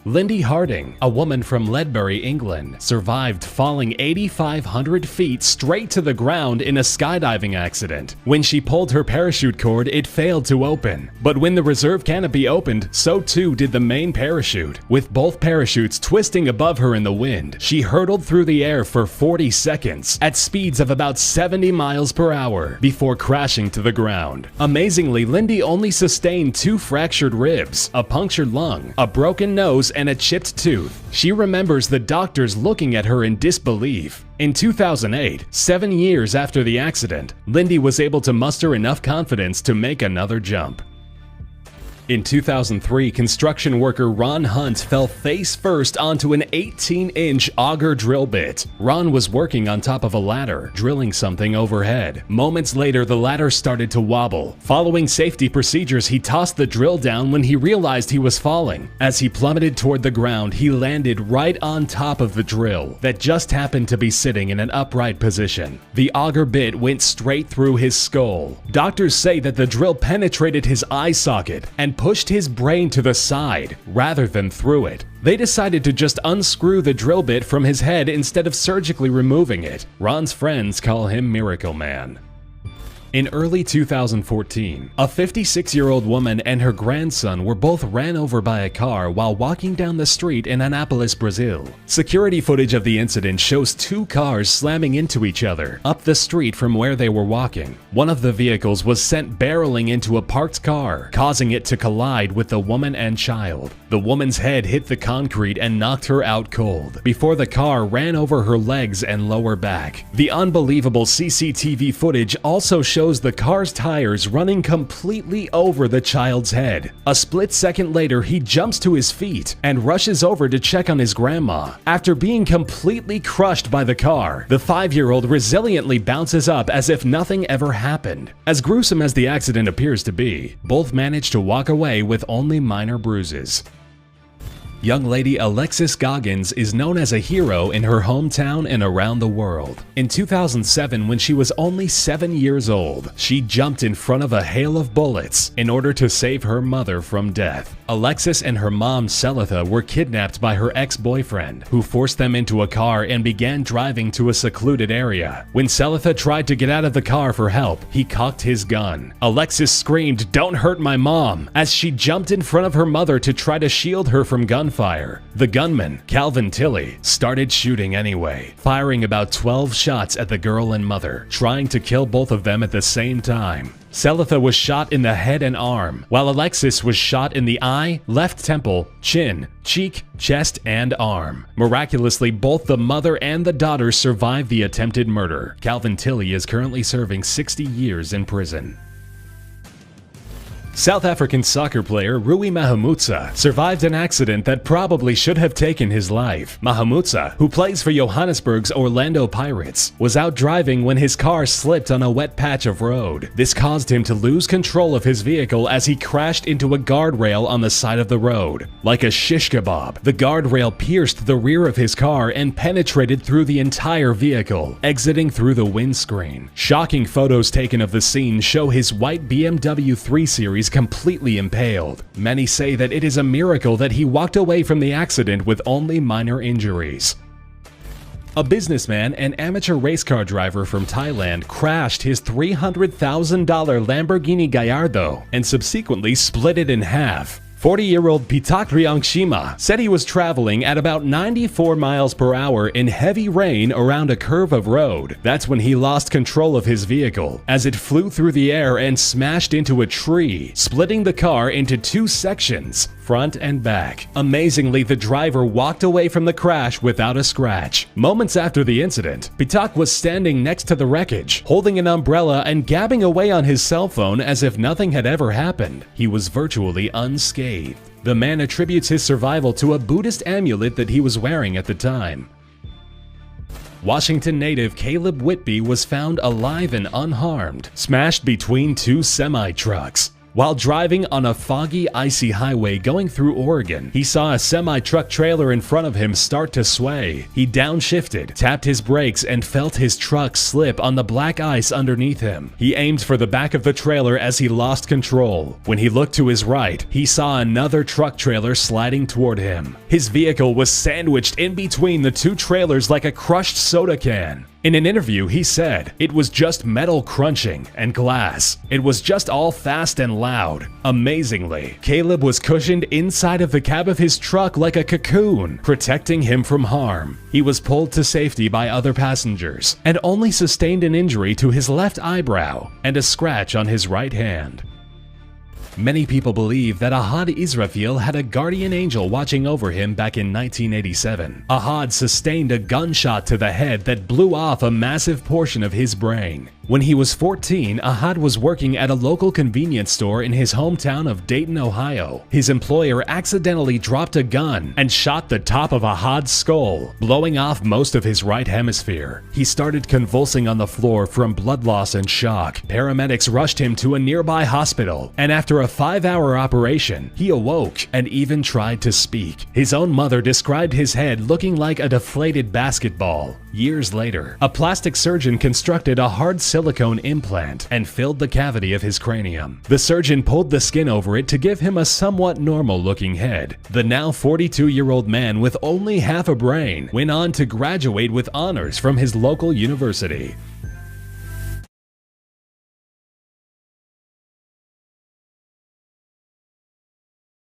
Lindy Harding, a woman from Ledbury, England, survived falling 8,500 feet straight to the ground in a skydiving accident. When she pulled her parachute cord, it failed to open. But when the reserve canopy opened, so too did the main parachute. With both parachutes twisting above her in the wind, she hurtled through the air for 40 seconds at speeds of about 70 miles per hour before crashing to the ground. Amazingly, Lindy only sustained 2 fractured ribs, a punctured lung, a broken nose, and a chipped tooth. She remembers the doctors looking at her in disbelief. In 2008, 7 years after the accident, Lindy was able to muster enough confidence to make another jump. In 2003, construction worker Ron Hunt fell face first onto an 18-inch auger drill bit. Ron was working on top of a ladder, drilling something overhead. Moments later, the ladder started to wobble. Following safety procedures, he tossed the drill down when he realized he was falling. As he plummeted toward the ground, he landed right on top of the drill that just happened to be sitting in an upright position. The auger bit went straight through his skull. Doctors say that the drill penetrated his eye socket and pushed his brain to the side rather than through it. They decided to just unscrew the drill bit from his head instead of surgically removing it. Ron's friends call him Miracle Man. In early 2014, a 56-year-old woman and her grandson were both ran over by a car while walking down the street in Anápolis, Brazil. Security footage of the incident shows 2 cars slamming into each other up the street from where they were walking. One of the vehicles was sent barreling into a parked car, causing it to collide with the woman and child. The woman's head hit the concrete and knocked her out cold before the car ran over her legs and lower back. The unbelievable CCTV footage also shows the car's tires running completely over the child's head. A split second later, he jumps to his feet and rushes over to check on his grandma. After being completely crushed by the car, the 5-year-old resiliently bounces up as if nothing ever happened. As gruesome as the accident appears to be, both managed to walk away with only minor bruises. Young lady Alexis Goggins is known as a hero in her hometown and around the world. In 2007, when she was only 7 years old, she jumped in front of a hail of bullets in order to save her mother from death. Alexis and her mom, Selitha, were kidnapped by her ex-boyfriend, who forced them into a car and began driving to a secluded area. When Selitha tried to get out of the car for help, he cocked his gun. Alexis screamed, "Don't hurt my mom," as she jumped in front of her mother to try to shield her from gunfire. The gunman, Calvin Tilley, started shooting anyway, firing about 12 shots at the girl and mother, trying to kill both of them at the same time. Selitha was shot in the head and arm, while Alexis was shot in the eye, left temple, chin, cheek, chest, and arm. Miraculously, both the mother and the daughter survived the attempted murder. Calvin Tilley is currently serving 60 years in prison. South African soccer player Rui Mahumutsa survived an accident that probably should have taken his life. Mahumutsa, who plays for Johannesburg's Orlando Pirates, was out driving when his car slipped on a wet patch of road. This caused him to lose control of his vehicle as he crashed into a guardrail on the side of the road. Like a shish kebab, the guardrail pierced the rear of his car and penetrated through the entire vehicle, exiting through the windscreen. Shocking photos taken of the scene show his white BMW 3 Series completely impaled. Many say that it is a miracle that he walked away from the accident with only minor injuries. A businessman and amateur race car driver from Thailand crashed his $300,000 Lamborghini Gallardo and subsequently split it in half. 40-year-old Pitak Ryangshima said he was traveling at about 94 miles per hour in heavy rain around a curve of road. That's when he lost control of his vehicle as it flew through the air and smashed into a tree, splitting the car into 2 sections, front and back. Amazingly, the driver walked away from the crash without a scratch. Moments after the incident, Pitak was standing next to the wreckage, holding an umbrella and gabbing away on his cell phone as if nothing had ever happened. He was virtually unscathed. The man attributes his survival to a Buddhist amulet that he was wearing at the time. Washington native Caleb Whitby was found alive and unharmed, smashed between 2 semi-trucks. While driving on a foggy, icy highway going through Oregon, he saw a semi-truck trailer in front of him start to sway. He downshifted, tapped his brakes, and felt his truck slip on the black ice underneath him. He aimed for the back of the trailer as he lost control. When he looked to his right, he saw another truck trailer sliding toward him. His vehicle was sandwiched in between the two trailers like a crushed soda can. In an interview, he said, "It was just metal crunching and glass. It was just all fast and loud." Amazingly, Caleb was cushioned inside of the cab of his truck like a cocoon, protecting him from harm. He was pulled to safety by other passengers and only sustained an injury to his left eyebrow and a scratch on his right hand. Many people believe that Ahad Israfil had a guardian angel watching over him back in 1987. Ahad sustained a gunshot to the head that blew off a massive portion of his brain. When he was 14, Ahad was working at a local convenience store in his hometown of Dayton, Ohio. His employer accidentally dropped a gun and shot the top of Ahad's skull, blowing off most of his right hemisphere. He started convulsing on the floor from blood loss and shock. Paramedics rushed him to a nearby hospital, and after a 5-hour operation, he awoke and even tried to speak. His own mother described his head looking like a deflated basketball. Years later, a plastic surgeon constructed a hard silicone implant and filled the cavity of his cranium. The surgeon pulled the skin over it to give him a somewhat normal-looking head. The now 42-year-old man with only half a brain went on to graduate with honors from his local university.